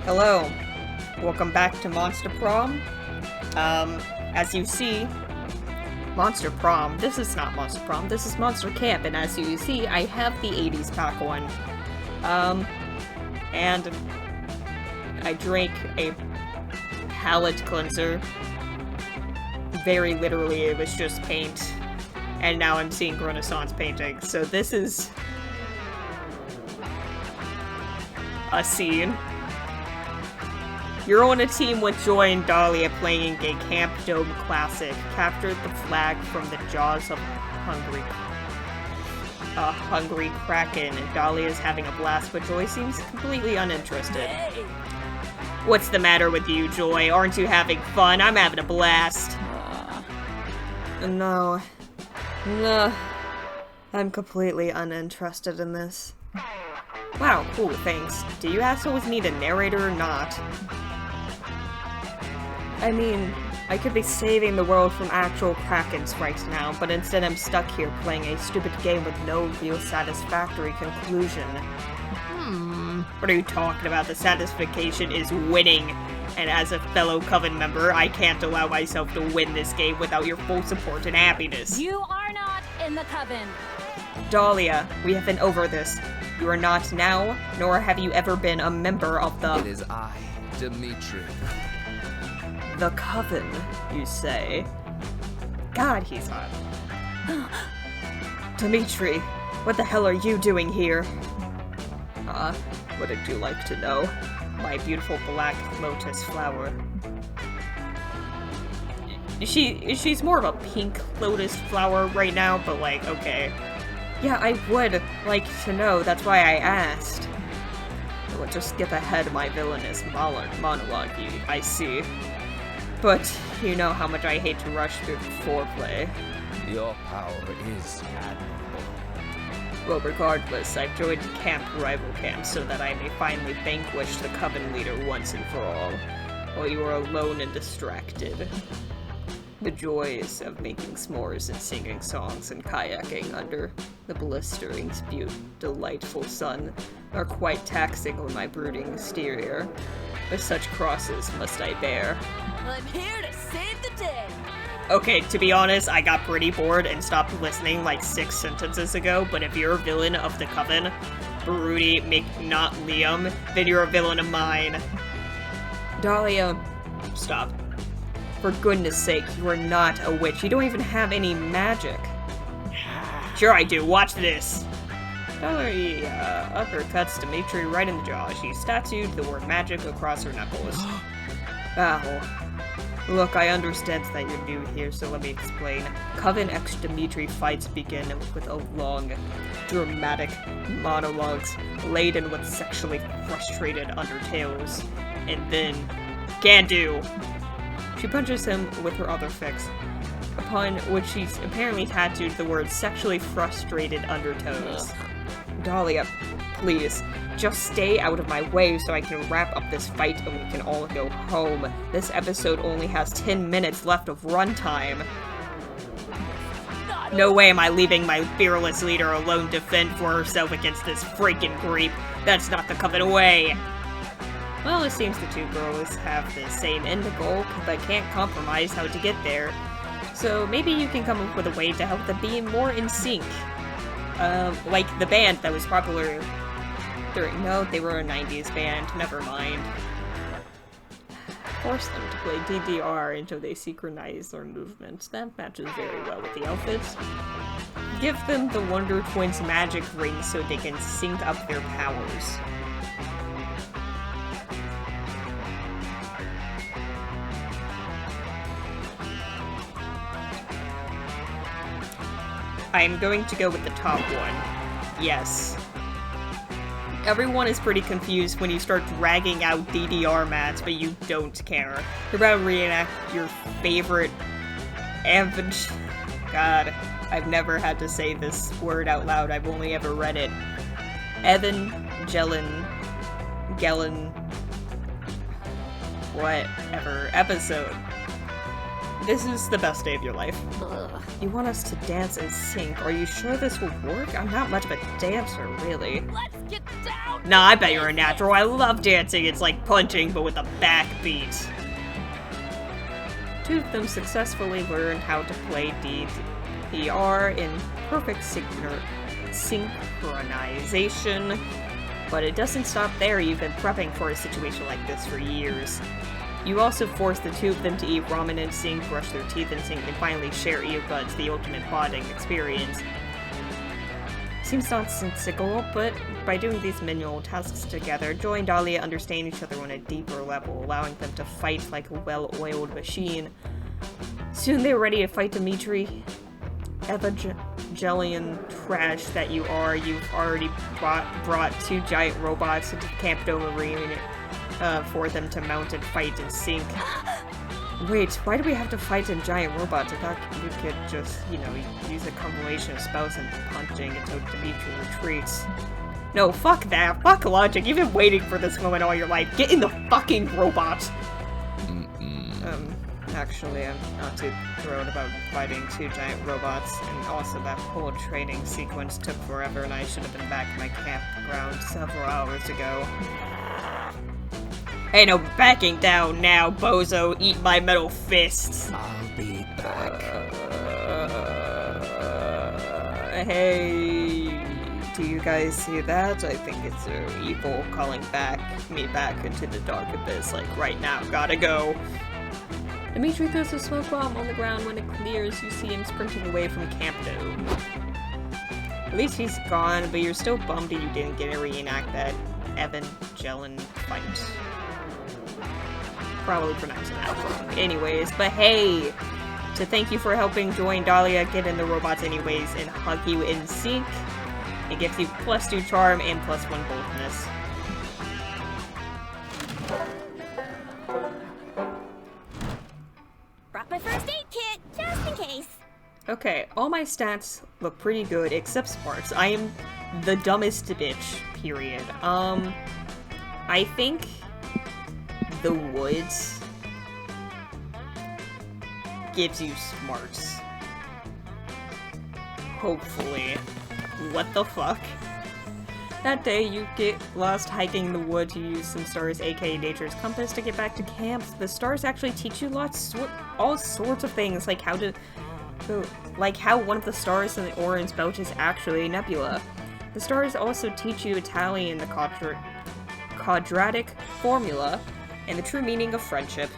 Hello, welcome back to Monster Prom. As you see, Monster Prom, this is not Monster Prom, this is Monster Camp, and as you see, I have the 80s pack one. And I drank a palate cleanser. Very literally, it was just paint. And now I'm seeing Renaissance painting, so this is a scene. You're on a team with Joy and Dahlia playing a Camp Dome classic. Captured the flag from the jaws of hungry Kraken, and Dahlia's having a blast, but Joy seems completely uninterested. Hey. What's the matter with you, Joy? Aren't you having fun? I'm having a blast. No, I'm completely uninterested in this. Wow, cool, thanks. Do you assholes need a narrator or not? I mean, I could be saving the world from actual Krakens right now, but instead I'm stuck here playing a stupid game with no real satisfactory conclusion. What are you talking about? The satisfaction is winning. And as a fellow Coven member, I can't allow myself to win this game without your full support and happiness. You are not in the Coven. Dahlia, we have been over this. You are not now, nor have you ever been a member of the... It is I, Dimitri. The Coven, you say? God, he's hot. Dimitri, what the hell are you doing here? Wouldn't you like to know? My beautiful black lotus flower. She's more of a pink lotus flower right now, but like, okay. Yeah, I would like to know, that's why I asked. I would just skip ahead my villainous monologue, I see. But you know how much I hate to rush through the foreplay. Your power is admirable. Well, regardless, I've joined Camp Rival Camp so that I may finally vanquish the Coven leader once and for all, while you are alone and distracted. The joys of making s'mores and singing songs and kayaking under the blistering, delightful sun are quite taxing on my brooding exterior, but such crosses must I bear. I'm here to save the day. Okay, to be honest, I got pretty bored and stopped listening like 6 sentences ago, but if you're a villain of the Coven, Broody, not Liam, then you're a villain of mine. Dahlia, stop. For goodness sake, you are not a witch. You don't even have any magic. Sure I do, watch this. Dahlia uppercuts Dimitri right in the jaw. She's tattooed the word magic across her knuckles. Wow. Look, I understand that you're new here, so let me explain. Coven X Dimitri fights begin with a long, dramatic monologues laden with sexually frustrated undertones. And then, can do! She punches him with her other fist, upon which she's apparently tattooed the word sexually frustrated undertones. Dahlia, please, just stay out of my way so I can wrap up this fight and we can all go home. This episode only has 10 minutes left of runtime. No way am I leaving my fearless leader alone to fend for herself against this freaking creep. That's not the Coven way. Well, it seems the two girls have the same end goal, but can't compromise how to get there. So maybe you can come up with a way to help them be more in sync. Like the band that was popular no, they were a 90s band, never mind. Force them to play DDR until they synchronize their movements. That matches very well with the outfits. Give them the Wonder Twins magic ring so they can sync up their powers. I'm going to go with the top one. Yes. Everyone is pretty confused when you start dragging out DDR mats, but you don't care. You're about to reenact your favorite God, I've never had to say this word out loud, I've only ever read it. Whatever, episode. This is the best day of your life. Ugh. You want us to dance and sync? Are you sure this will work? I'm not much of a dancer, really. Let's get down Nah, I bet you're a natural. I love dancing. It's like punching, but with a backbeat. Two of them successfully learned how to play DDR in perfect synchronization. But it doesn't stop there. You've been prepping for a situation like this for years. You also forced the two of them to eat ramen and sing, brush their teeth and sing, and finally share earbuds, the ultimate bonding experience. Seems nonsensical, but by doing these manual tasks together, Joy and Dahlia understand each other on a deeper level, allowing them to fight like a well-oiled machine. Soon they're ready to fight Dimitri. Evangelion trash that you are, you've already brought two giant robots into the Camp Dome arena for them to mount and fight and sink. Wait, why do we have to fight in giant robots? I thought you could just, you know, use a combination of spells and punching until Dimitri retreats. No, fuck that. Fuck logic. You've been waiting for this moment all your life. Get in the fucking robot! Actually, I'm not too thrilled about fighting two giant robots, and also that whole training sequence took forever and I should have been back in my campground several hours ago. Hey, no backing down now, bozo. Eat my metal fists. I'll be back. Hey, do you guys see that? I think it's evil calling me back into the dark abyss, like right now. Gotta go. Dimitri throws a smoke bomb on the ground. When it clears, you see him sprinting away from Camp Dome. At least he's gone, but you're still bummed that you didn't get to reenact that Evangelion fight. Probably pronouncing that wrong. Anyways, but hey! To thank you for helping Joy and Dahlia get in the robots anyways and hug you in sync, it gives you +2 charm and +1 boldness. Brought my first aid kit, just in case. Okay, all my stats look pretty good except smarts. I am the dumbest bitch, period. I think the woods gives you smarts. Hopefully. What the fuck? That day, you get lost hiking in the woods. You use some stars, aka nature's compass, to get back to camp. The stars actually teach you all sorts of things, like how one of the stars in the Orion's belt is actually a nebula. The stars also teach you Italian, the quadratic formula, and the true meaning of friendship.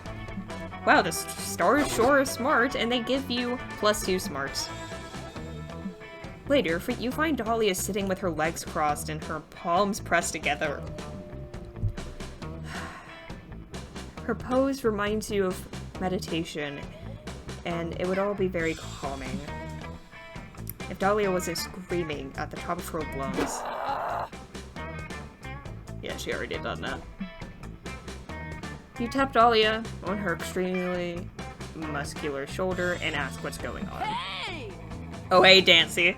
Wow, the stars sure are smart, and they give you +2 smarts. Later, you find Dahlia sitting with her legs crossed and her palms pressed together. Her pose reminds you of meditation, and it would all be very calming if Dahlia wasn't screaming at the top of her lungs. Yeah, she already done that. You tap Dahlia on her extremely muscular shoulder and ask what's going on. Hey! Oh, hey, Dancy.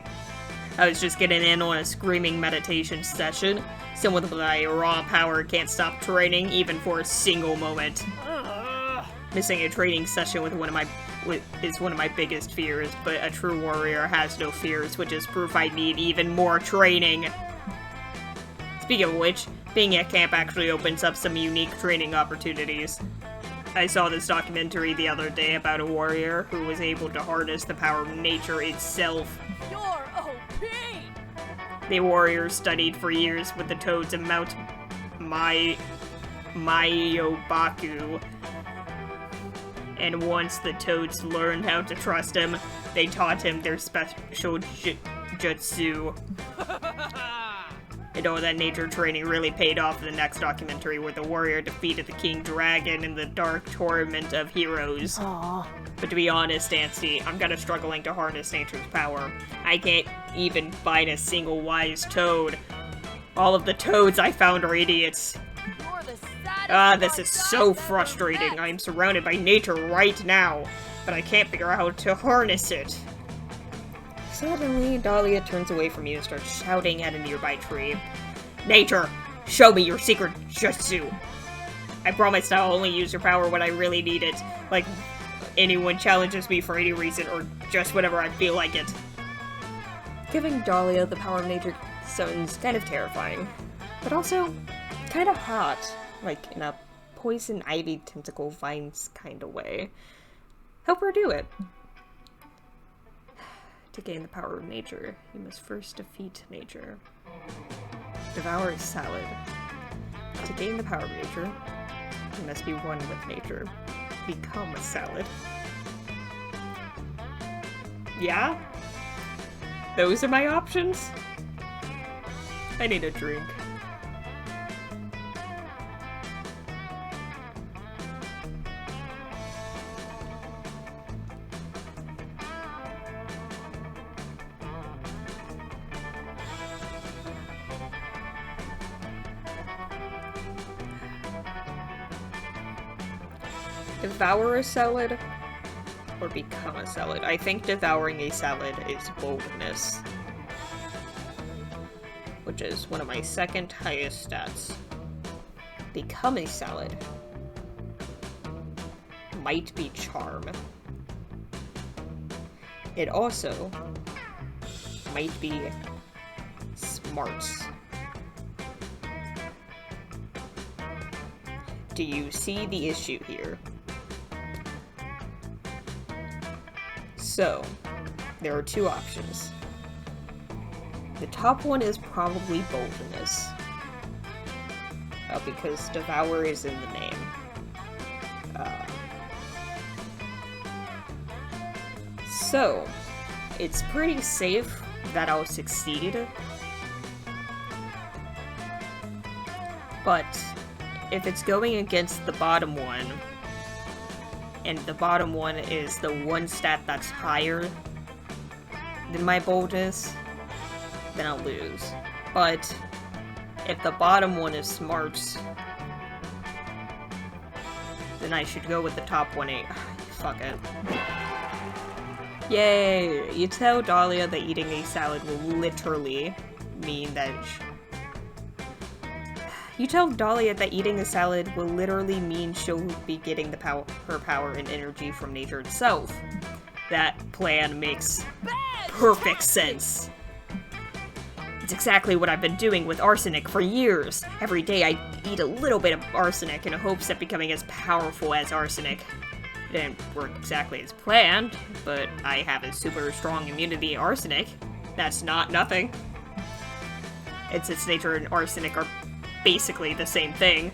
I was just getting in on a screaming meditation session. Someone with my raw power can't stop training, even for a single moment. Missing a training session with is one of my biggest fears, but a true warrior has no fears, which is proof I need even more training. Speaking of which, being at camp actually opens up some unique training opportunities. I saw this documentary the other day about a warrior who was able to harness the power of nature itself. You're OP! The warrior studied for years with the toads of Mount Mayobaku. And once the toads learned how to trust him, they taught him their special jutsu. And all that nature training really paid off in the next documentary where the warrior defeated the king dragon in the dark tournament of heroes. Aww. But to be honest, Nancy, I'm kinda struggling to harness nature's power. I can't even find a single wise toad. All of the toads I found are idiots. This is so frustrating. I am surrounded by nature right now, but I can't figure out how to harness it. Suddenly, Dahlia turns away from you and starts shouting at a nearby tree. Nature, show me your secret jutsu. I promise I'll only use your power when I really need it, like anyone challenges me for any reason or just whenever I feel like it. Giving Dahlia the power of nature sounds kind of terrifying. but also kind of hot, like in a poison ivy tentacle vines kind of way. Help her do it. To gain the power of nature, you must first defeat nature. Devour a salad. To gain the power of nature, you must be one with nature. Become a salad. Yeah? Those are my options? I need a drink. Devour a salad or become a salad? I think devouring a salad is boldness, which is one of my second highest stats. Become a salad might be charm. It also might be smarts. Do you see the issue here? So, there are two options. The top one is probably boldness, because devour is in the name. So, it's pretty safe that I'll succeed, but if it's going against the bottom one, and the bottom one is the one stat that's higher than my boldness, then I'll lose. But if the bottom one is smarts, then I should go with the top one. Fuck it. Yay! You tell Dahlia that eating a salad will literally mean that You tell Dahlia that eating a salad will literally mean she'll be getting her power and energy from nature itself. That plan makes perfect sense. It's exactly what I've been doing with arsenic for years. Every day I eat a little bit of arsenic in hopes of becoming as powerful as arsenic. It didn't work exactly as planned, but I have a super strong immunity to arsenic. That's not nothing. And since nature and arsenic are basically the same thing,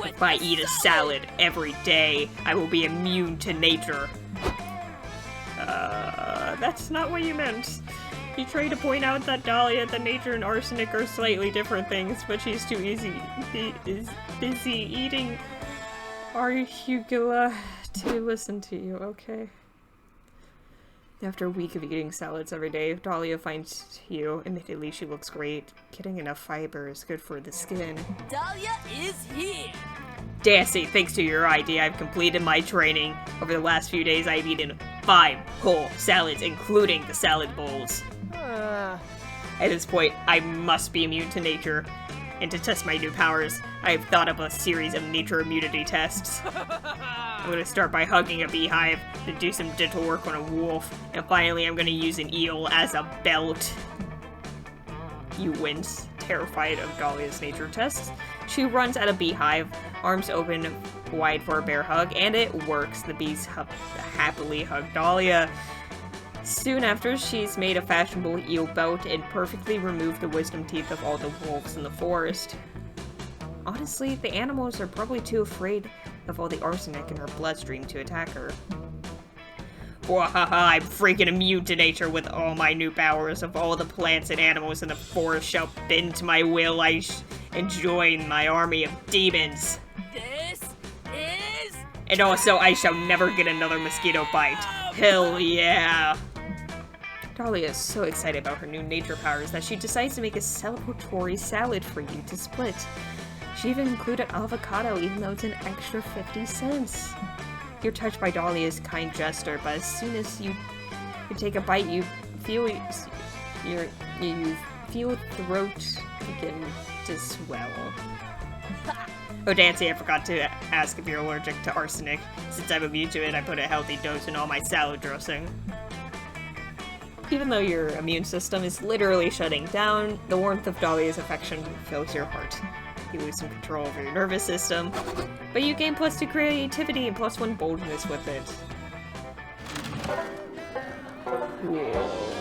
if I eat a salad every day, I will be immune to nature. That's not what you meant. You tried to point out that Dahlia, that nature and arsenic are slightly different things, but she's too busy eating arugula to listen to you, okay? After a week of eating salads every day, Dahlia finds you. Admittedly, she looks great. Getting enough fiber is good for the skin. Dahlia is here! Dancy, thanks to your idea, I've completed my training. Over the last few days, I've eaten 5 whole salads, including the salad bowls. At this point, I must be immune to nature. And to test my new powers, I've thought of a series of nature immunity tests. I'm gonna start by hugging a beehive, then do some dental work on a wolf, and finally I'm gonna use an eel as a belt. You wince, terrified of Dahlia's nature tests. She runs at a beehive, arms open wide for a bear hug, and it works. The bees happily hug Dahlia. Soon after, she's made a fashionable eel belt and perfectly removed the wisdom teeth of all the wolves in the forest. Honestly, the animals are probably too afraid of all the arsenic in her bloodstream to attack her. Wahaha, I'm freaking immune to nature with all my new powers. Of all the plants and animals in the forest shall bend to my will, and join my army of demons. This is... And also, I shall never get another mosquito bite. Hell yeah! Dahlia is so excited about her new nature powers that she decides to make a celebratory salad for you to split. She even included avocado, even though it's an extra 50 cents. You're touched by Dahlia's kind gesture, but as soon as you take a bite, you feel your throat begin to swell. Oh, Dancy, I forgot to ask if you're allergic to arsenic. Since I'm immune to it, I put a healthy dose in all my salad dressing. Even though your immune system is literally shutting down, the warmth of Dahlia's affection fills your heart. You lose some control over your nervous system, but you gain +2 creativity and +1 boldness with it. Cool.